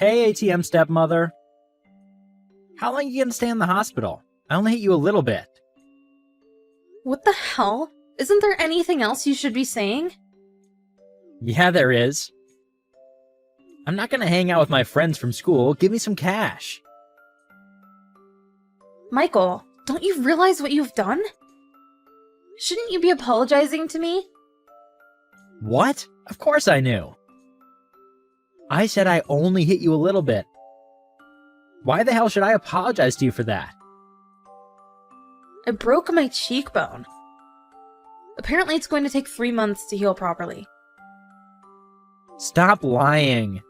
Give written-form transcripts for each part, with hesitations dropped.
Hey, ATM stepmother. How long are you gonna stay in the hospital? I only hit you a little bit. What the hell? Isn't there anything else you should be saying? Yeah, there is. I'm not gonna hang out with my friends from school. Give me some cash. Michael, don't you realize what you've done? Shouldn't you be apologizing to me? What? Of course I knew. I said I only hit you a little bit. Why the hell should I apologize to you for that? I broke my cheekbone. Apparently it's going to take 3 months to heal properly. Stop lying.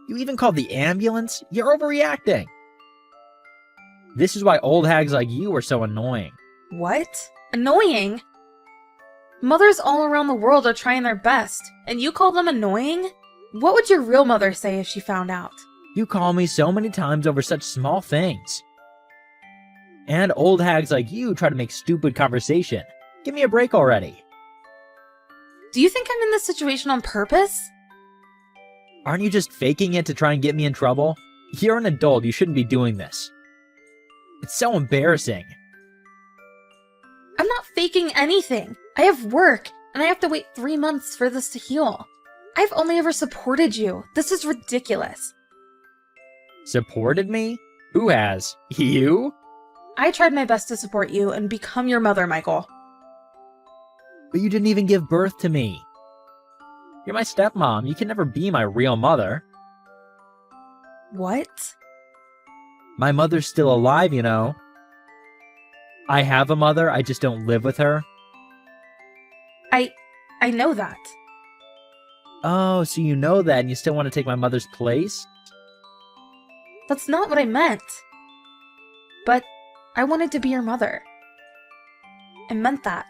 You even called the ambulance? You're overreacting. This is why old hags like you are so annoying. What? Annoying? Mothers all around the world are trying their best, and you call them annoying? What would your real mother say if she found out? You call me so many times over such small things. And old hags like you try to make stupid conversation. Give me a break already. Do you think I'm in this situation on purpose? Aren't you just faking it to try and get me in trouble? You're an adult, you shouldn't be doing this. It's so embarrassing. I'm not faking anything. I have work, and I have to wait 3 months for this to heal. I've only ever supported you. This is ridiculous. Supported me? Who has? You? I tried my best to support you and become your mother, Michael. But you didn't even give birth to me. You're my stepmom. You can never be my real mother. What? My mother's still alive, you know. I have a mother, I just don't live with her. I know that. Oh, so you know that and you still want to take my mother's place? That's not what I meant. But I wanted to be your mother. I meant that.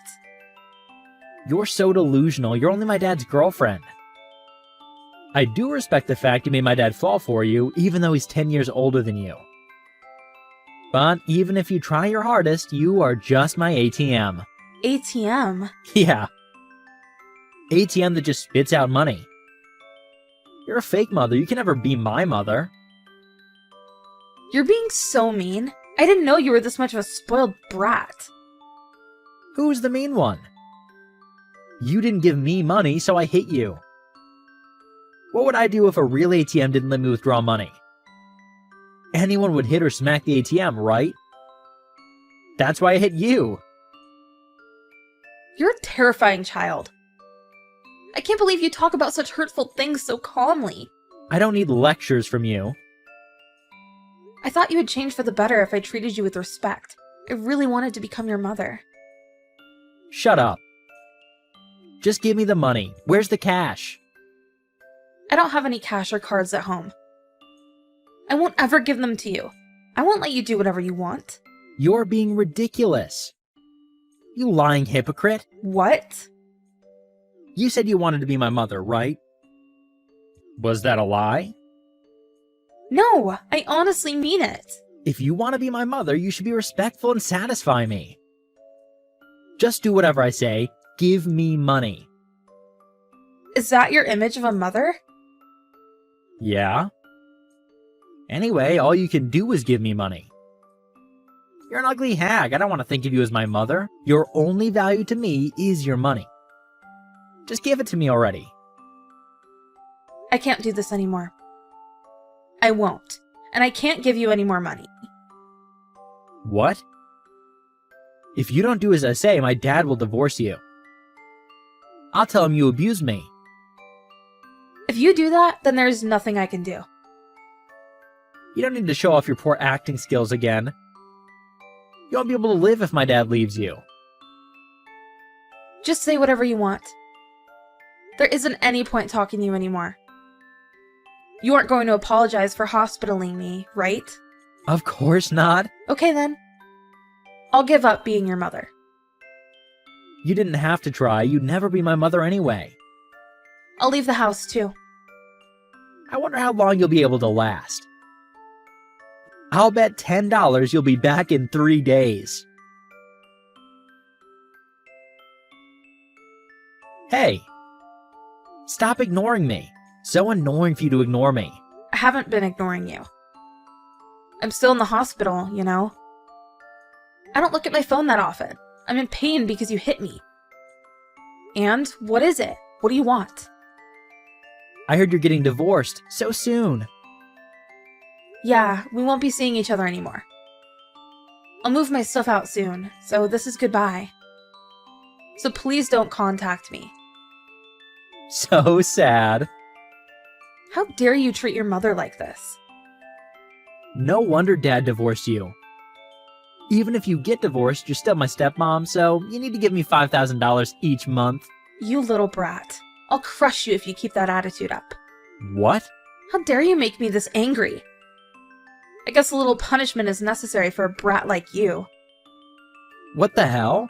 You're so delusional. You're only my dad's girlfriend. I do respect the fact you made my dad fall for you, even though he's 10 years older than you. But even if you try your hardest, you are just my ATM. ATM? Yeah. ATM that just spits out money. You're a fake mother. You can never be my mother. You're being so mean. I didn't know you were this much of a spoiled brat. Who's the mean one? You didn't give me money, so I hit you. What would I do if a real ATM didn't let me withdraw money? Anyone would hit or smack the ATM, right? That's why I hit you. You're a terrifying child. I can't believe you talk about such hurtful things so calmly. I don't need lectures from you. I thought you would change for the better if I treated you with respect. I really wanted to become your mother. Shut up. Just give me the money. Where's the cash? I don't have any cash or cards at home. I won't ever give them to you. I won't let you do whatever you want. You're being ridiculous. You lying hypocrite. What? You said you wanted to be my mother, right? Was that a lie? No, I honestly mean it. If you want to be my mother, you should be respectful and satisfy me. Just do whatever I say. Give me money. Is that your image of a mother? Yeah. Anyway, all you can do is give me money. You're an ugly hag. I don't want to think of you as my mother. Your only value to me is your money. Just give it to me already. I can't do this anymore. I won't. And I can't give you any more money. What? If you don't do as I say, my dad will divorce you. I'll tell him you abused me. If you do that, then there's nothing I can do. You don't need to show off your poor acting skills again. You won't be able to live if my dad leaves you. Just say whatever you want. There isn't any point talking to you anymore. You aren't going to apologize for hospitaling me, right? Of course not. Okay then. I'll give up being your mother. You didn't have to try. You'd never be my mother anyway. I'll leave the house too. I wonder how long you'll be able to last. I'll bet $10 you'll be back in 3 days. Hey! Stop ignoring me. So annoying for you to ignore me. haven't been ignoring you. I'm still in the hospital, you know? I don't look at my phone that often. I'm in pain because you hit me. And what is it? What do you want? I heard you're getting divorced so soon. Yeah, we won't be seeing each other anymore. I'll move my stuff out soon, so this is goodbye. So please don't contact me. So sad. How dare you treat your mother like this? No wonder Dad divorced you. Even if you get divorced, you're still my stepmom, so you need to give me $5,000 each month. You little brat. I'll crush you if you keep that attitude up. What? How dare you make me this angry? I guess a little punishment is necessary for a brat like you. What the hell?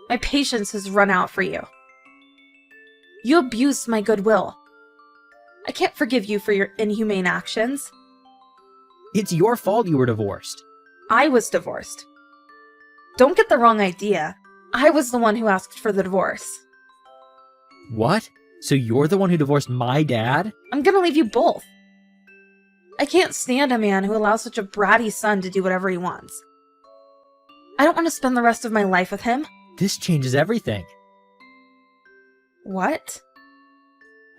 My patience has run out for you. You abused my goodwill. I can't forgive you for your inhumane actions. It's your fault you were divorced. I was divorced. Don't get the wrong idea. I was the one who asked for the divorce. What? So you're the one who divorced my dad? I'm gonna leave you both. I can't stand a man who allows such a bratty son to do whatever he wants. I don't want to spend the rest of my life with him. This changes everything. What?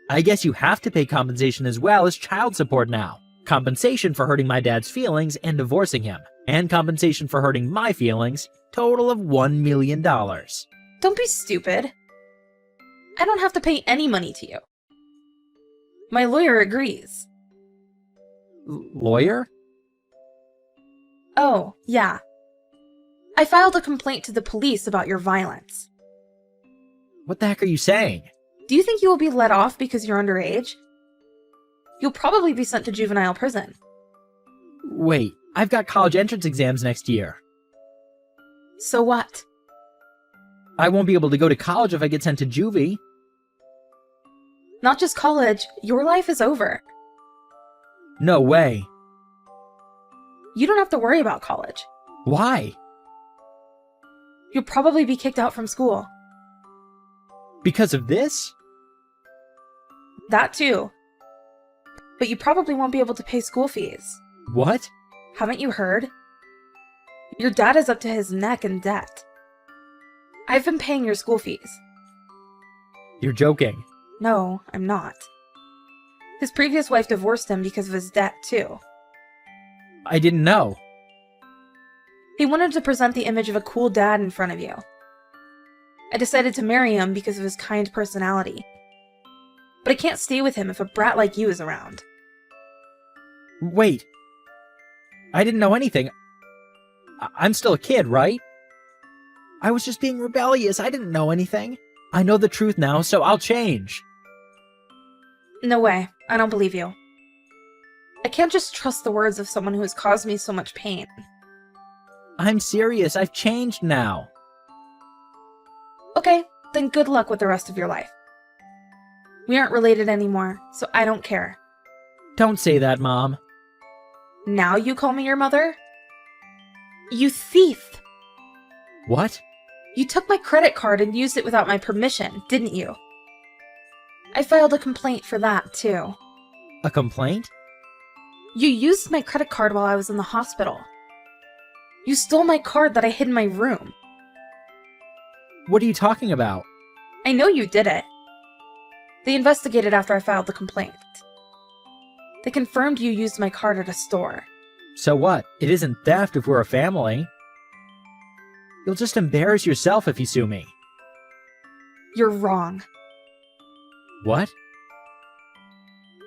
I guess you have to pay compensation as well as child support now. Compensation for hurting my dad's feelings and divorcing him. And compensation for hurting my feelings. Total of $1 million. Don't be stupid. I don't have to pay any money to you. My lawyer agrees. Lawyer? Oh, yeah. I filed a complaint to the police about your violence. What the heck are you saying? Do you think you will be let off because you're underage? You'll probably be sent to juvenile prison. Wait, I've got college entrance exams next year. So what? I won't be able to go to college if I get sent to juvie. Not just college, your life is over. No way. You don't have to worry about college. Why? You'll probably be kicked out from school. Because of this? That too. But you probably won't be able to pay school fees. What? Haven't you heard? Your dad is up to his neck in debt. I've been paying your school fees. You're joking. No, I'm not. His previous wife divorced him because of his debt, too. I didn't know. He wanted to present the image of a cool dad in front of you. I decided to marry him because of his kind personality. But I can't stay with him if a brat like you is around. Wait. I didn't know anything. I'm still a kid, right? I was just being rebellious. I didn't know anything. I know the truth now, so I'll change. No way. I don't believe you. I can't just trust the words of someone who has caused me so much pain. I'm serious. I've changed now. Okay, then good luck with the rest of your life. We aren't related anymore, so I don't care. Don't say that, Mom. Now you call me your mother? You thief! What? You took my credit card and used it without my permission, didn't you? I filed a complaint for that, too. A complaint? You used my credit card while I was in the hospital. You stole my card that I hid in my room. What are you talking about? I know you did it. They investigated after I filed the complaint. They confirmed you used my card at a store. So what? It isn't theft if we're a family. You'll just embarrass yourself if you sue me. You're wrong. What?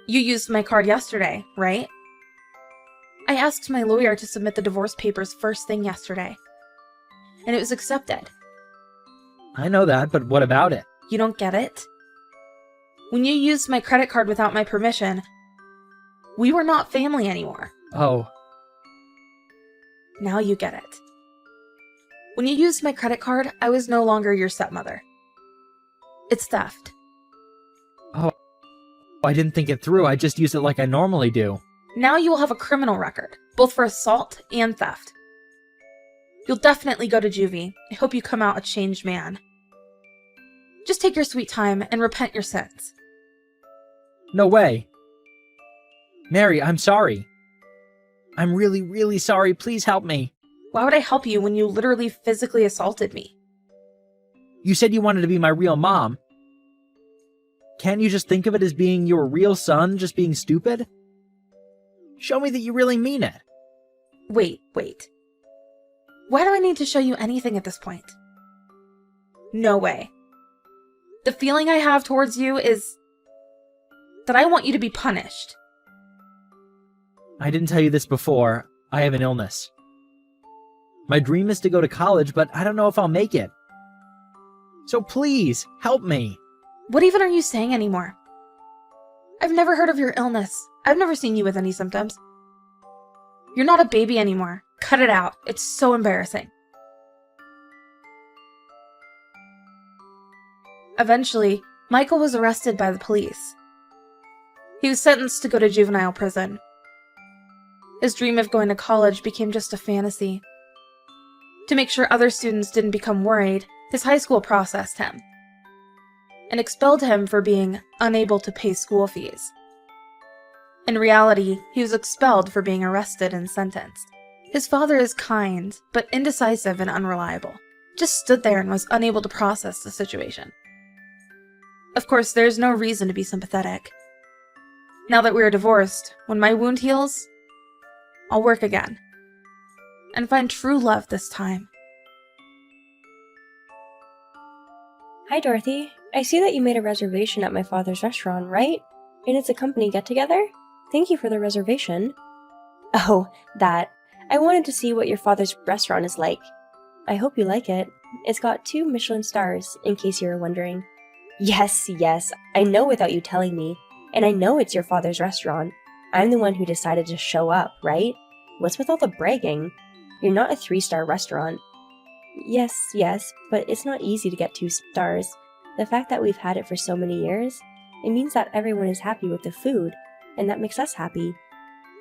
You used my card yesterday, right? I asked my lawyer to submit the divorce papers first thing yesterday. And it was accepted. I know that, but what about it? You don't get it? When you used my credit card without my permission, we were not family anymore. Oh. Now you get it. When you used my credit card, I was no longer your stepmother. It's theft. Oh. I didn't think it through. I just used it like I normally do. Now you will have a criminal record, both for assault and theft. You'll definitely go to juvie. I hope you come out a changed man. Just take your sweet time and repent your sins. No way. Mary, I'm sorry. I'm really, really sorry. Please help me. Why would I help you when you literally physically assaulted me? You said you wanted to be my real mom. Can't you just think of it as being your real son just being stupid? Show me that you really mean it. Wait. Why do I need to show you anything at this point? No way. The feeling I have towards you is that I want you to be punished. I didn't tell you this before. I have an illness. My dream is to go to college, but I don't know if I'll make it. So please, help me. What even are you saying anymore? I've never heard of your illness. I've never seen you with any symptoms. You're not a baby anymore. Cut it out. It's so embarrassing. Eventually, Michael was arrested by the police. He was sentenced to go to juvenile prison. His dream of going to college became just a fantasy. To make sure other students didn't become worried, his high school processed him and expelled him for being unable to pay school fees. In reality, he was expelled for being arrested and sentenced. His father is kind, but indecisive and unreliable. Just stood there and was unable to process the situation. Of course, there's no reason to be sympathetic. Now that we are divorced, when my wound heals, I'll work again. And find true love this time. Hi, Dorothy. I see that you made a reservation at my father's restaurant, right? And it's a company get-together? Thank you for the reservation. Oh, that. I wanted to see what your father's restaurant is like. I hope you like it. It's got 2 Michelin stars, in case you were wondering. Yes, I know without you telling me. And I know it's your father's restaurant. I'm the one who decided to show up, right? What's with all the bragging? You're not a 3-star restaurant. Yes, but it's not easy to get 2 stars. The fact that we've had it for so many years, it means that everyone is happy with the food, and that makes us happy.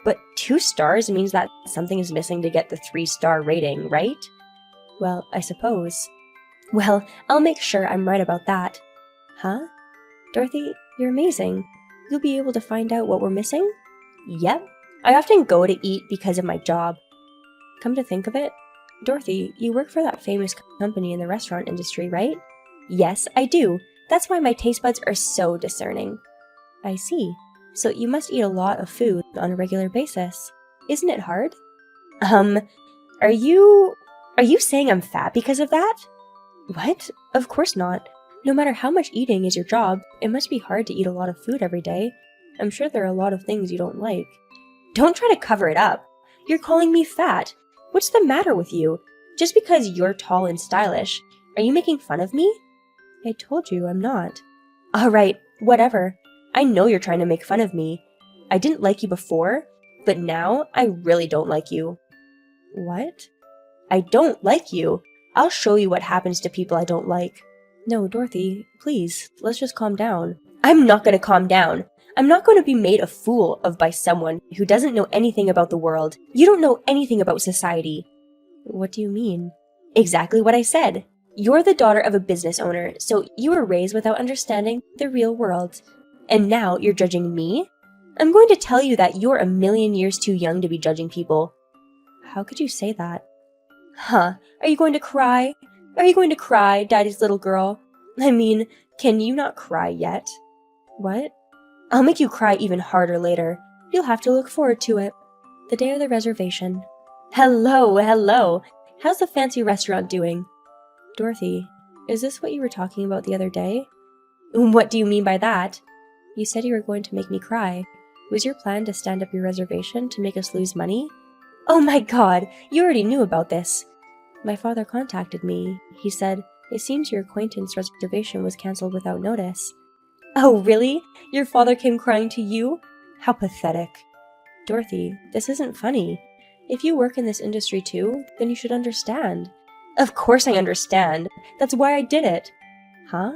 But 2 stars means that something is missing to get the 3-star rating, right? Well, I suppose. Well, I'll make sure I'm right about that. Huh? Dorothy, you're amazing. You'll be able to find out what we're missing? Yep. I often go to eat because of my job. Come to think of it, Dorothy, you work for that famous company in the restaurant industry, right? Yes, I do. That's why my taste buds are so discerning. I see. So you must eat a lot of food on a regular basis. Isn't it hard? Are you saying I'm fat because of that? What? Of course not. No matter how much eating is your job, it must be hard to eat a lot of food every day. I'm sure there are a lot of things you don't like. Don't try to cover it up. You're calling me fat. What's the matter with you? Just because you're tall and stylish, are you making fun of me? I told you I'm not. Alright, whatever. I know you're trying to make fun of me. I didn't like you before, but now I really don't like you. What? I don't like you. I'll show you what happens to people I don't like. No, Dorothy, please, let's just calm down. I'm not gonna calm down. I'm not going to be made a fool of by someone who doesn't know anything about the world. You don't know anything about society. What do you mean? Exactly what I said. You're the daughter of a business owner, so you were raised without understanding the real world. And now you're judging me? I'm going to tell you that you're a million years too young to be judging people. How could you say that? Huh, are you going to cry? Are you going to cry, Daddy's little girl? I mean, can you not cry yet? What? I'll make you cry even harder later. You'll have to look forward to it. The day of the reservation. Hello. How's the fancy restaurant doing? Dorothy, is this what you were talking about the other day? What do you mean by that? You said you were going to make me cry. Was your plan to stand up your reservation to make us lose money? Oh my god, you already knew about this. My father contacted me. He said, it seems your acquaintance reservation was cancelled without notice. Oh, really? Your father came crying to you? How pathetic. Dorothy, this isn't funny. If you work in this industry too, then you should understand. Of course I understand. That's why I did it. Huh?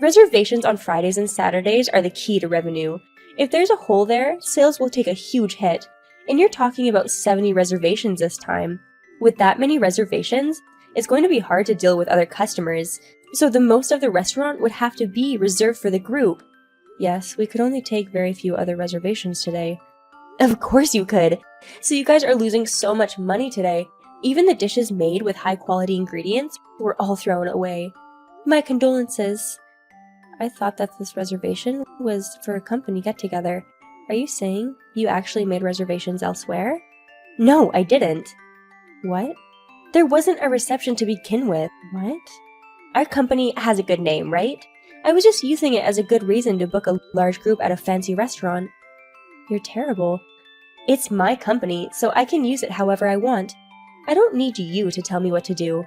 Reservations on Fridays and Saturdays are the key to revenue. If there's a hole there, sales will take a huge hit. And you're talking about 70 reservations this time. With that many reservations, it's going to be hard to deal with other customers, so the most of the restaurant would have to be reserved for the group. Yes, we could only take very few other reservations today. Of course you could. So you guys are losing so much money today. Even the dishes made with high-quality ingredients were all thrown away. My condolences. I thought that this reservation was for a company get-together. Are you saying you actually made reservations elsewhere? No, I didn't. What? There wasn't a reception to begin with. What? Our company has a good name, right? I was just using it as a good reason to book a large group at a fancy restaurant. You're terrible. It's my company, so I can use it however I want. I don't need you to tell me what to do.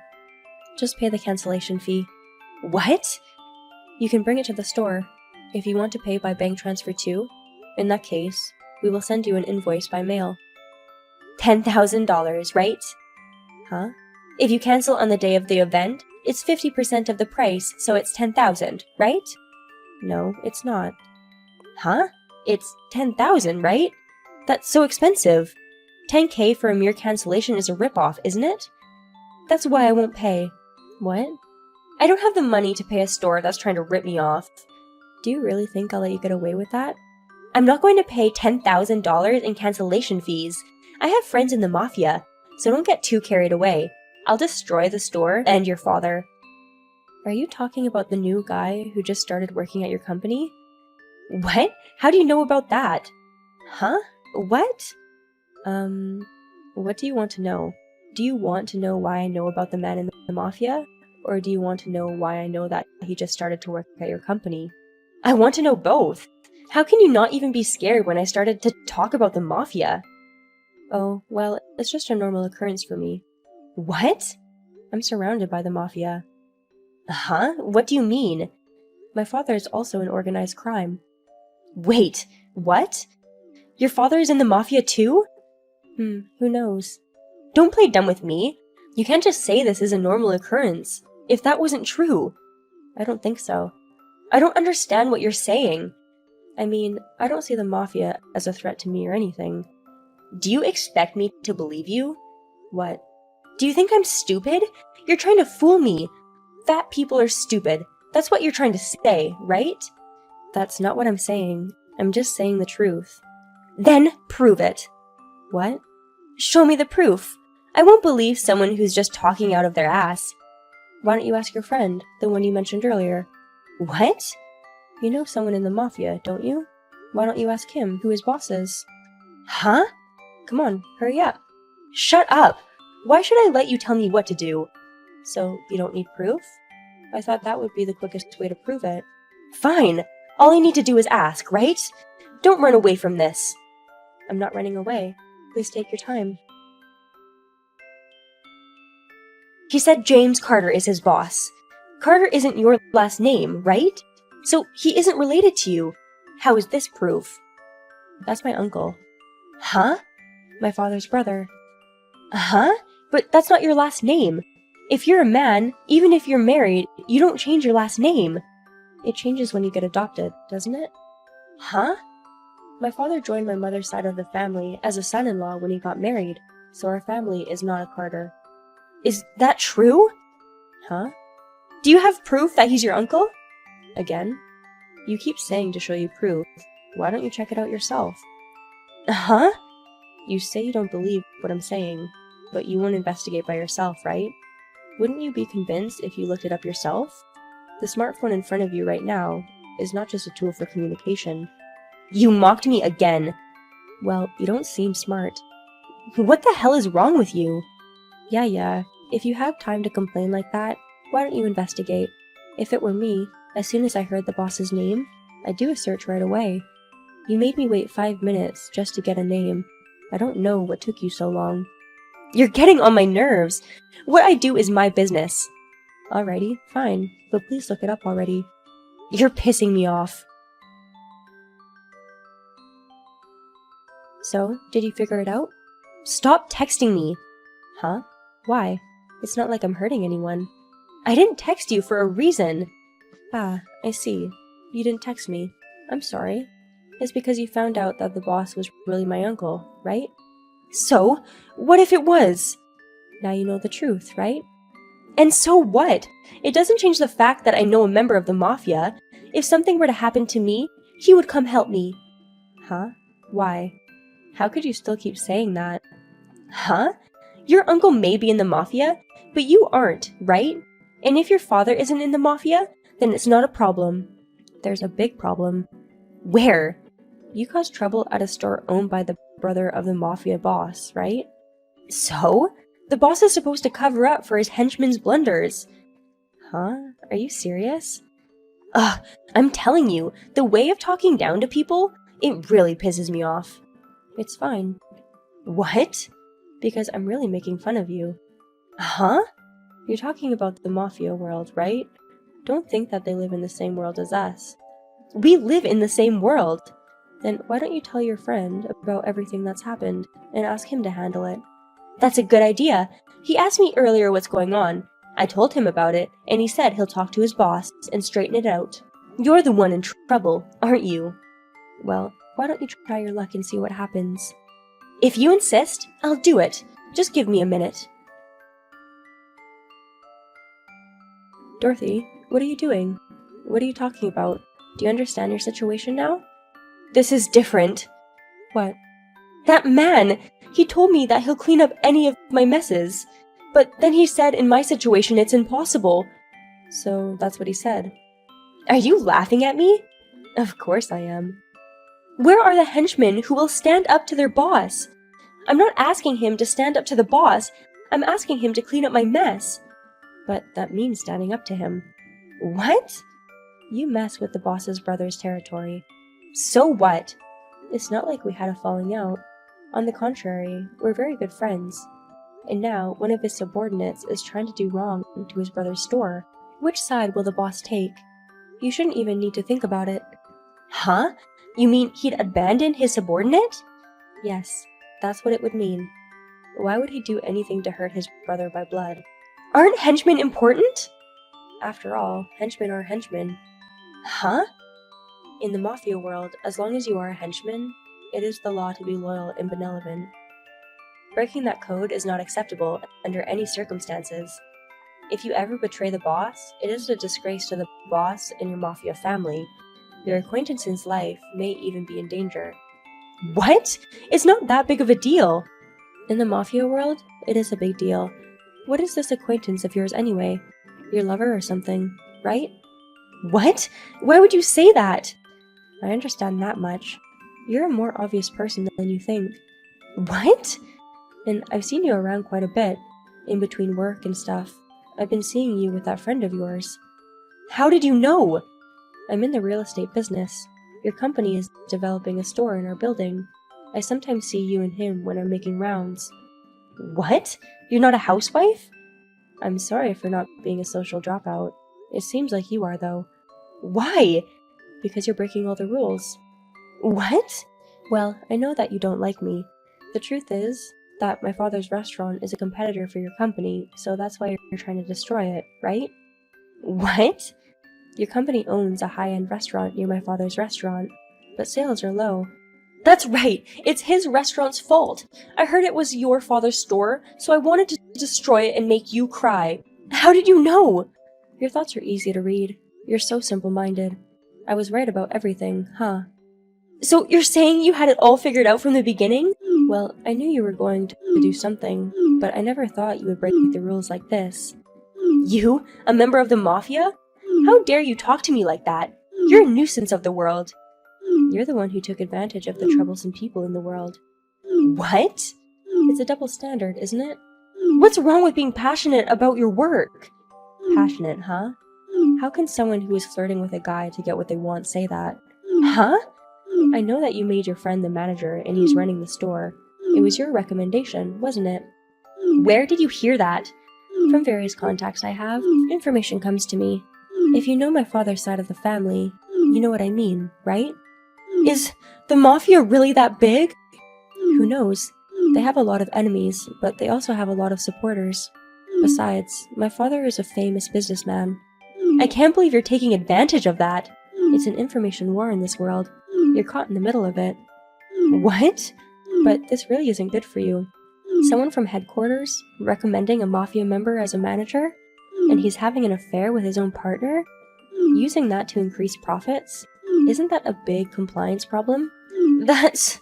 Just pay the cancellation fee. What? You can bring it to the store. If you want to pay by bank transfer too, in that case, we will send you an invoice by mail. $10,000, right? Huh? If you cancel on the day of the event, it's 50% of the price, so it's $10,000, right? No, it's not. Huh? It's $10,000, right? That's so expensive. $10K for a mere cancellation is a ripoff, isn't it? That's why I won't pay. What? I don't have the money to pay a store that's trying to rip me off. Do you really think I'll let you get away with that? I'm not going to pay $10,000 in cancellation fees. I have friends in the mafia, so don't get too carried away. I'll destroy the store and your father. Are you talking about the new guy who just started working at your company? What? How do you know about that? Huh? What? What do you want to know? Do you want to know why I know about the man in the mafia? Or do you want to know why I know that he just started to work at your company? I want to know both. How can you not even be scared when I started to talk about the mafia? Oh, well, it's just a normal occurrence for me. What? I'm surrounded by the mafia. Huh? What do you mean? My father is also in organized crime. Wait, what? Your father is in the mafia too? Who knows? Don't play dumb with me. You can't just say this is a normal occurrence. If that wasn't true. I don't think so. I don't understand what you're saying. I mean, I don't see the mafia as a threat to me or anything. Do you expect me to believe you? What? Do you think I'm stupid? You're trying to fool me. Fat people are stupid. That's what you're trying to say, right? That's not what I'm saying. I'm just saying the truth. Then prove it. What? Show me the proof. I won't believe someone who's just talking out of their ass. Why don't you ask your friend, the one you mentioned earlier? What? You know someone in the mafia, don't you? Why don't you ask him who his boss is? Huh? Come on, hurry up. Shut up! Why should I let you tell me what to do? So, you don't need proof? I thought that would be the quickest way to prove it. Fine! All I need to do is ask, right? Don't run away from this. I'm not running away. Please take your time. He said James Carter is his boss. Carter isn't your last name, right? So he isn't related to you. How is this proof? That's my uncle. Huh? My father's brother. Huh? But that's not your last name. If you're a man, even if you're married, you don't change your last name. It changes when you get adopted, doesn't it? Huh? My father joined my mother's side of the family as a son-in-law when he got married, so our family is not a Carter. Is that true? Huh? Do you have proof that he's your uncle? Again? You keep saying to show you proof. Why don't you check it out yourself? Huh? You say you don't believe what I'm saying, but you won't investigate by yourself, right? Wouldn't you be convinced if you looked it up yourself? The smartphone in front of you right now is not just a tool for communication. You mocked me again. Well, you don't seem smart. What the hell is wrong with you? Yeah. If you have time to complain like that, why don't you investigate? If it were me, as soon as I heard the boss's name, I'd do a search right away. You made me wait 5 minutes just to get a name. I don't know what took you so long. You're getting on my nerves. What I do is my business. Alrighty, fine, but please look it up already. You're pissing me off. So, did you figure it out? Stop texting me! Huh? Why? It's not like I'm hurting anyone. I didn't text you for a reason. Ah, I see. You didn't text me. I'm sorry. It's because you found out that the boss was really my uncle, right? So, what if it was? Now you know the truth, right? And so what? It doesn't change the fact that I know a member of the mafia. If something were to happen to me, he would come help me. Huh? Why? How could you still keep saying that? Huh? Your uncle may be in the mafia, but you aren't, right? And if your father isn't in the mafia, then it's not a problem. There's a big problem. Where? You caused trouble at a store owned by the brother of the mafia boss, right? So? The boss is supposed to cover up for his henchman's blunders. Huh? Are you serious? Ugh, I'm telling you, the way of talking down to people, it really pisses me off. It's fine. What? Because I'm really making fun of you. Huh? You're talking about the mafia world, right? Don't think that they live in the same world as us. We live in the same world! Then why don't you tell your friend about everything that's happened and ask him to handle it? That's a good idea. He asked me earlier what's going on. I told him about it, and he said he'll talk to his boss and straighten it out. You're the one in trouble, aren't you? Well, why don't you try your luck and see what happens? If you insist, I'll do it. Just give me a minute. Dorothy, what are you doing? What are you talking about? Do you understand your situation now? This is different. What? That man! He told me that he'll clean up any of my messes. But then he said in my situation it's impossible. So that's what he said. Are you laughing at me? Of course I am. Where are the henchmen who will stand up to their boss? I'm not asking him to stand up to the boss. I'm asking him to clean up my mess. But that means standing up to him. What? You mess with the boss's brother's territory. So what? It's not like we had a falling out. On the contrary, we're very good friends. And now, one of his subordinates is trying to do wrong to his brother's store. Which side will the boss take? You shouldn't even need to think about it. Huh? You mean he'd abandon his subordinate? Yes, that's what it would mean. Why would he do anything to hurt his brother by blood? Aren't henchmen important? After all, henchmen are henchmen. Huh? In the mafia world, as long as you are a henchman, it is the law to be loyal and benevolent. Breaking that code is not acceptable under any circumstances. If you ever betray the boss, it is a disgrace to the boss and your mafia family. Your acquaintance's life may even be in danger. What? It's not that big of a deal! In the mafia world, it is a big deal. What is this acquaintance of yours anyway? Your lover or something, right? What? Why would you say that? I understand that much. You're a more obvious person than you think. What? And I've seen you around quite a bit, in between work and stuff. I've been seeing you with that friend of yours. How did you know? I'm in the real estate business. Your company is developing a store in our building. I sometimes see you and him when I'm making rounds. What? You're not a housewife? I'm sorry for not being a social dropout. It seems like you are, though. Why? Because you're breaking all the rules. What? Well, I know that you don't like me. The truth is that my father's restaurant is a competitor for your company, so that's why you're trying to destroy it, right? What? Your company owns a high-end restaurant near my father's restaurant, but sales are low. That's right! It's his restaurant's fault! I heard it was your father's store, so I wanted to destroy it and make you cry. How did you know? Your thoughts are easy to read. You're so simple-minded. I was right about everything, huh? So you're saying you had it all figured out from the beginning? Well, I knew you were going to do something, but I never thought you would break the rules like this. You? A member of the mafia? How dare you talk to me like that? You're a nuisance of the world. You're the one who took advantage of the troublesome people in the world. What? It's a double standard, isn't it? What's wrong with being passionate about your work? Passionate, huh? How can someone who is flirting with a guy to get what they want say that? Huh? I know that you made your friend the manager and he's running the store. It was your recommendation, wasn't it? Where did you hear that? From various contacts I have, information comes to me. If you know my father's side of the family, you know what I mean, right? Is the mafia really that big? Who knows? They have a lot of enemies, but they also have a lot of supporters. Besides, my father is a famous businessman. I can't believe you're taking advantage of that. It's an information war in this world. You're caught in the middle of it. What? But this really isn't good for you. Someone from headquarters recommending a mafia member as a manager, and he's having an affair with his own partner? Using that to increase profits? Isn't that a big compliance problem? That's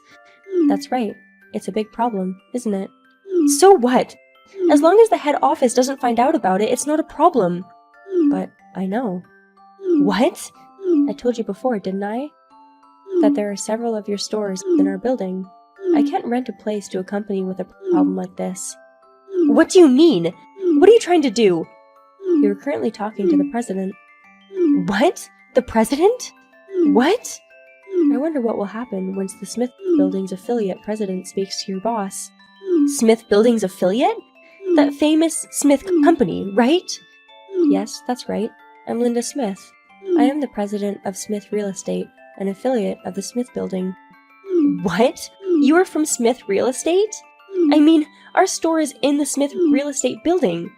right. It's a big problem, isn't it? So what? As long as the head office doesn't find out about it, it's not a problem. But I know. What? I told you before, didn't I? That there are several of your stores in our building. I can't rent a place to a company with a problem like this. What do you mean? What are you trying to do? You're currently talking to the president. What? The president? What? I wonder what will happen once the Smith Building's affiliate president speaks to your boss. Smith Building's affiliate? That famous Smith company, right? Yes, that's right. I'm Linda Smith. I am the president of Smith Real Estate, an affiliate of the Smith Building. What? You are from Smith Real Estate? I mean, our store is in the Smith Real Estate building.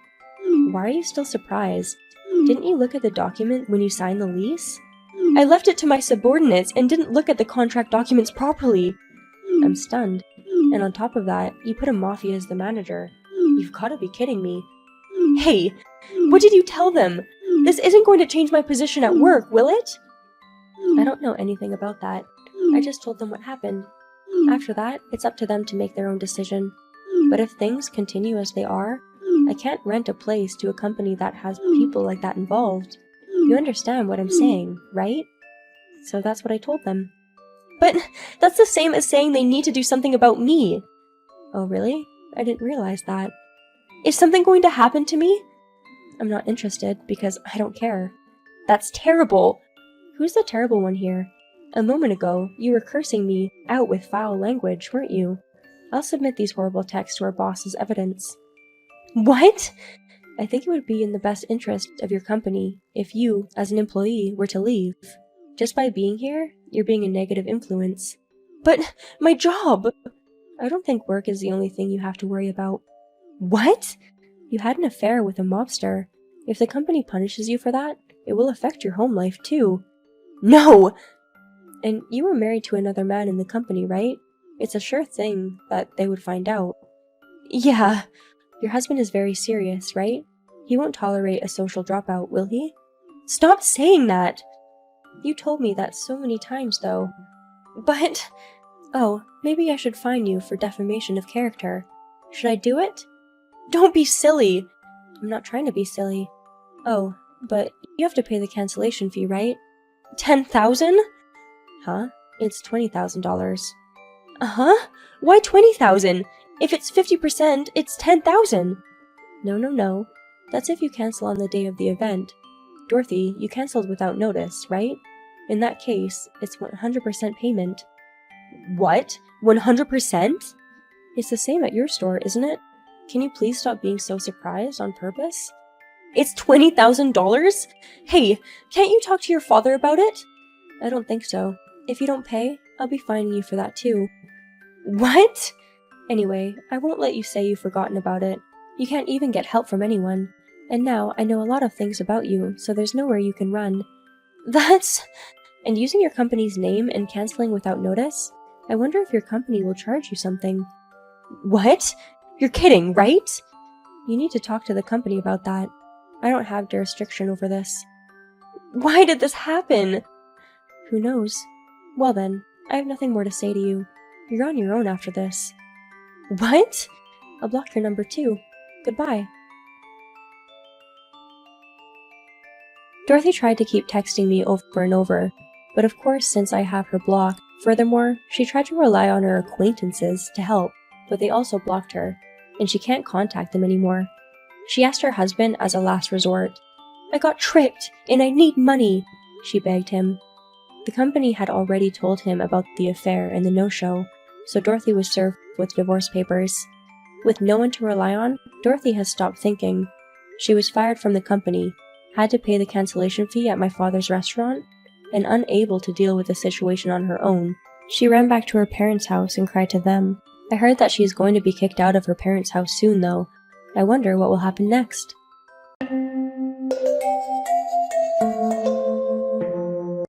Why are you still surprised? Didn't you look at the document when you signed the lease? I left it to my subordinates and didn't look at the contract documents properly. I'm stunned. And on top of that, you put a mafia as the manager. You've got to be kidding me. Hey, what did you tell them? This isn't going to change my position at work, will it? I don't know anything about that. I just told them what happened. After that, it's up to them to make their own decision. But if things continue as they are, I can't rent a place to a company that has people like that involved. You understand what I'm saying, right? So that's what I told them. But that's the same as saying they need to do something about me. Oh, really? I didn't realize that. Is something going to happen to me? I'm not interested because I don't care. That's terrible. Who's the terrible one here? A moment ago, you were cursing me out with foul language, weren't you? I'll submit these horrible texts to our boss as evidence. What? I think it would be in the best interest of your company if you, as an employee, were to leave. Just by being here, you're being a negative influence. But my job! I don't think work is the only thing you have to worry about. What? You had an affair with a mobster. If the company punishes you for that, it will affect your home life too. No! And you were married to another man in the company, right? It's a sure thing that they would find out. Yeah. Your husband is very serious, right? He won't tolerate a social dropout, will he? Stop saying that! You told me that so many times, though. But... Oh, maybe I should fine you for defamation of character. Should I do it? Don't be silly! I'm not trying to be silly. Oh, but you have to pay the cancellation fee, right? 10,000? Huh? It's $20,000. Uh-huh? Why 20,000? If it's 50%, it's 10,000. No. That's if you cancel on the day of the event. Dorothy, you canceled without notice, right? In that case, it's 100% payment. What? 100%? It's the same at your store, isn't it? Can you please stop being so surprised on purpose? It's $20,000? Hey, can't you talk to your father about it? I don't think so. If you don't pay, I'll be fining you for that too. What? Anyway, I won't let you say you've forgotten about it. You can't even get help from anyone. And now I know a lot of things about you, so there's nowhere you can run. That's... And using your company's name and canceling without notice? I wonder if your company will charge you something. What? You're kidding, right? You need to talk to the company about that. I don't have jurisdiction over this. Why did this happen? Who knows? Well then, I have nothing more to say to you. You're on your own after this. What? I'll block your number too. Goodbye. Dorothy tried to keep texting me over and over, but of course since I have her blocked, furthermore, she tried to rely on her acquaintances to help, but they also blocked her, and she can't contact them anymore. She asked her husband as a last resort. I got tricked, and I need money, she begged him. The company had already told him about the affair and the no-show, so Dorothy was served with divorce papers. With no one to rely on, Dorothy has stopped thinking. She was fired from the company, had to pay the cancellation fee at my father's restaurant, and unable to deal with the situation on her own, she ran back to her parents' house and cried to them. I heard that she is going to be kicked out of her parents' house soon, though. I wonder what will happen next.